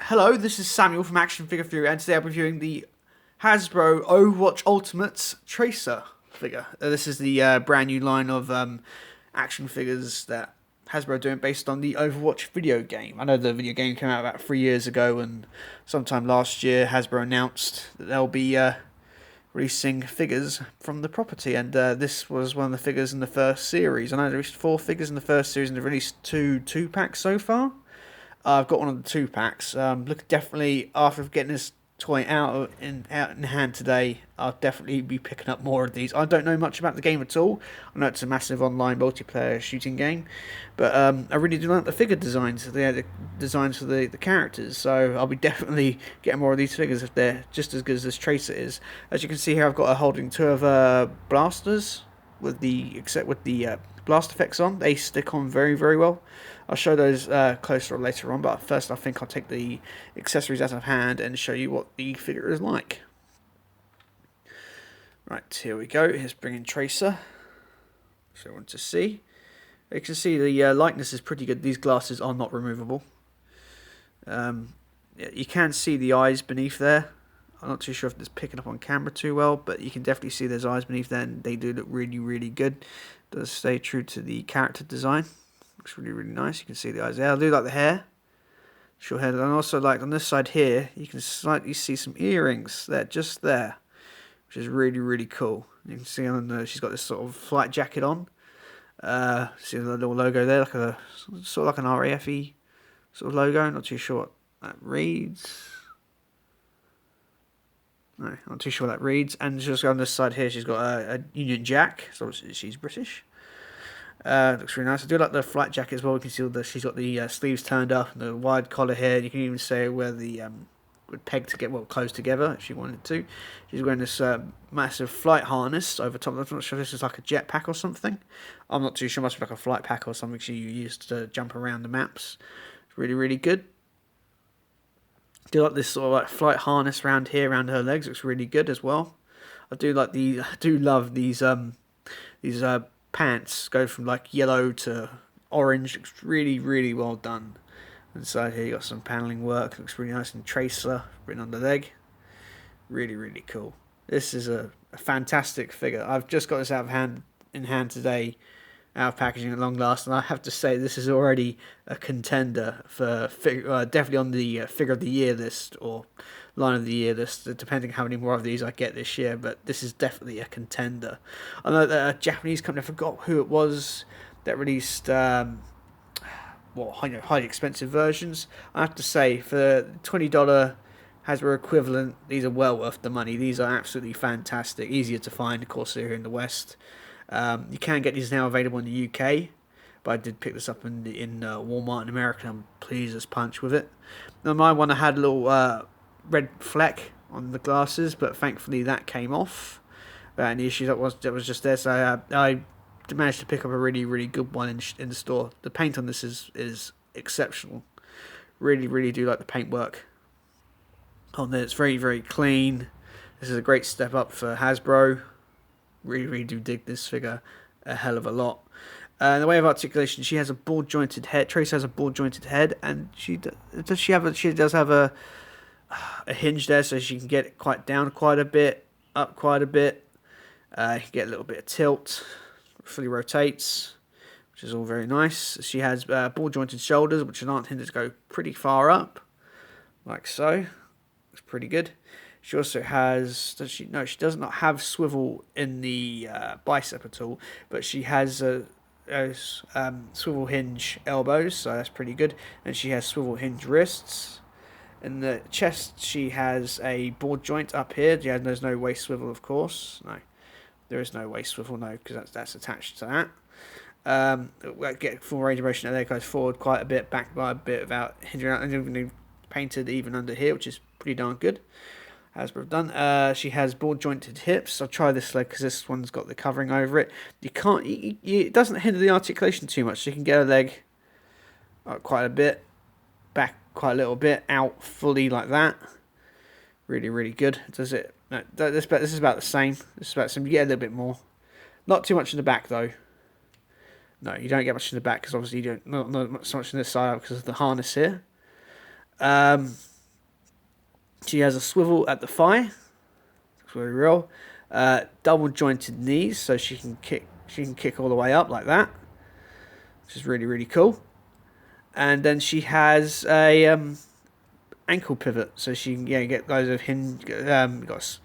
Hello, this is Samuel from Action Figure Fury, and today I'm reviewing the Hasbro Overwatch Ultimates Tracer figure. This is the brand new line of action figures that Hasbro are doing based on the Overwatch video game. I know the video game came out about 3 years ago, and sometime last year Hasbro announced that they'll be releasing figures from the property, and this was one of the figures in the first series. I know they released 4 figures in the first series, and they've released two packs so far. I've got one of the 2 packs. Look, definitely after getting this toy out in hand today, I'll definitely be picking up more of these. I don't know much about the game at all. I know it's a massive online multiplayer shooting game, but I really do like the figure designs. The designs for the characters. So I'll be definitely getting more of these figures if they're just as good as this Tracer is. As you can see here, I've got a holding 2 of blasters with the blast effects on. They stick on very, very well. I'll show those closer later on, but first I think I'll take the accessories out of hand and show you what the figure is like. Right, here we go. Here's bringing Tracer, so I want to see. You can see the likeness is pretty good. These glasses are not removable. You can see the eyes beneath there. I'm not too sure if it's picking up on camera too well, but you can definitely see there's eyes beneath there, and they do look really, really good. Does stay true to the character design. Looks really, really nice. You can see the eyes there. I do like the hair. Short hair. And also like on this side here, you can slightly see some earrings. They're just there, which is really, really cool. You can see on she's got this sort of flight jacket on. See the little logo there, like a sort of like an RAFE sort of logo. Not too sure what that reads. No, not too sure what that reads. And just on this side here, she's got a Union Jack, so she's British. Looks really nice. I do like the flight jacket as well. You can see she's got the sleeves turned up and the wide collar here. You can even see where the would peg to get closed together if she wanted to. She's wearing this massive flight harness over top. I'm not sure if this is like a jetpack or something. I'm not too sure. It must be like a flight pack or something she used to jump around the maps. It's really, really good. I do like this sort of like flight harness around here, around her legs. Looks really good as well. I do love these pants. Go from like yellow to orange. Looks really, really well done. Inside here you got some paneling work. Looks really nice, and Tracer written on the leg. Really, really cool. This is a fantastic figure. I've just got this in hand today, out of packaging at long last, and I have to say this is already a contender for definitely on the figure of the year list or line of the year list, depending how many more of these I get this year. But this is definitely a contender. I know that a Japanese company, I forgot who it was, that released highly expensive versions. I have to say, for $20 Hasbro equivalent, these are well worth the money. These are absolutely fantastic. Easier to find, of course, here in the West. You can get these now available in the UK, but I did pick this up in Walmart in America. I'm pleased as punch with it. Now, my one, I had a little red fleck on the glasses, but thankfully that came off. Any issues that was just there, so I managed to pick up a really, really good one in the store. The paint on this is exceptional. Really, really do like the paintwork on there. It's very, very clean. This is a great step up for Hasbro. Really, really do dig this figure a hell of a lot. In the way of articulation, she has a ball jointed head. Trace has a ball jointed head, and she does have a hinge there, so she can get it quite down quite a bit, up quite a bit. You can get a little bit of tilt. Fully rotates, which is all very nice. She has ball jointed shoulders, which aren't hindered to go pretty far up, like so. It's pretty good. She also has, she does not have swivel in the bicep at all, but she has swivel hinge elbows, so that's pretty good. And she has swivel hinge wrists. In the chest, she has a board joint up here. There's no waist swivel, of course. No, there is no waist swivel, no, because that's attached to that. Get full range of motion. There goes forward quite a bit, back by a bit without hindering out, and even painted even under here, which is pretty darn good. Hasbro done. She has board jointed hips. I'll try this leg because this one's got the covering over it. You can't. It doesn't hinder the articulation too much. So you can get her leg up quite a bit, back quite a little bit, out fully like that. Really, really good. Does it? No, this is about the same. This is about the same. You get a little bit more. Not too much in the back though. No, you don't get much in the back because obviously you don't not so much in this side because of the harness here. She has a swivel at the thigh. Looks very real. Double jointed knees, so she can kick. She can kick all the way up like that, which is really really cool. And then she has a ankle pivot, so she can get guys of hinge. Got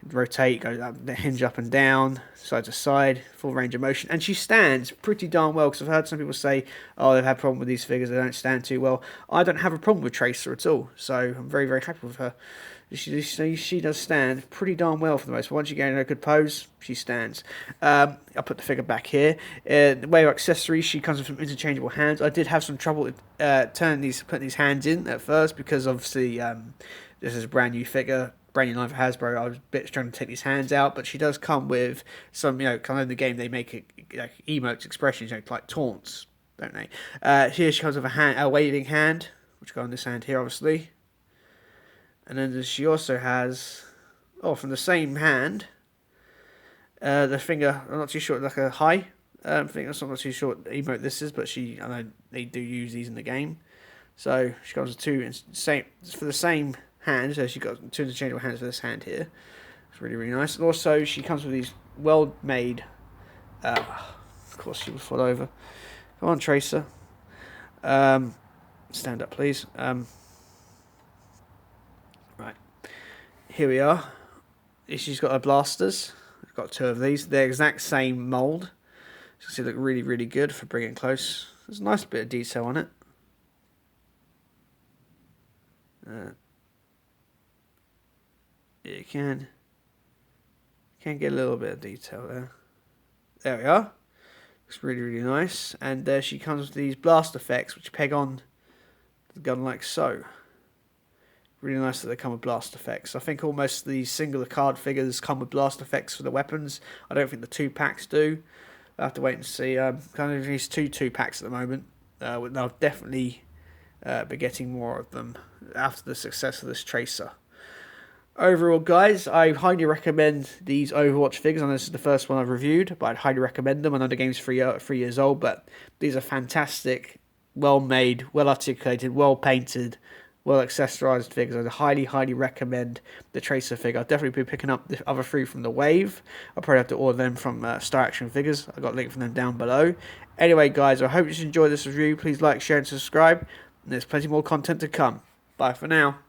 rotate, go up, hinge up and down, side to side, full range of motion, and she stands pretty darn well. Because I've heard some people say, "Oh, they've had a problem with these figures; they don't stand too well." I don't have a problem with Tracer at all, so I'm very very happy with her. She does stand pretty darn well for the most part. Once you get in a good pose, she stands. I'll put the figure back here. The way of accessories, she comes with some interchangeable hands. I did have some trouble putting these hands in at first because obviously this is a brand new figure, brand new line for Hasbro. I was a bit struggling to take these hands out, but she does come with some, kind of in the game they make it like emotes, expressions, like taunts, don't they? Here she comes with a waving hand, which go on this hand here, obviously. And then she also has, from the same hand, the finger, I'm not too sure, like a high finger, I'm not too sure what emote this is, but I know they do use these in the game. So she comes with two, for the same hand, so she got two interchangeable hands for this hand here. It's really, really nice. And also she comes with these well-made, of course she will fall over. Come on, Tracer. Stand up, please. Right. Here we are. She's got her blasters. I've got two of these. They're exact same mould. So you see, they look really, really good for bringing close. There's a nice bit of detail on it. You can get a little bit of detail there. There we are. Looks really, really nice. And she comes with these blast effects, which peg on the gun like so. Really nice that they come with blast effects. I think almost the singular card figures come with blast effects for the weapons. I don't think the 2-packs do. I'll have to wait and see. Kind of these 2-packs at the moment. They'll definitely be getting more of them after the success of this Tracer. Overall, guys, I highly recommend these Overwatch figures. I know this is the first one I've reviewed, but I'd highly recommend them. I know the game's 3 years old, but these are fantastic, well-made, well-articulated, well-painted, well-accessorized figures. I highly, highly recommend the Tracer figure. I'll definitely be picking up the other 3 from the Wave. I'll probably have to order them from Star Action Figures. I've got a link from them down below. Anyway, guys, I hope you enjoyed this review. Please like, share, and subscribe. And there's plenty more content to come. Bye for now.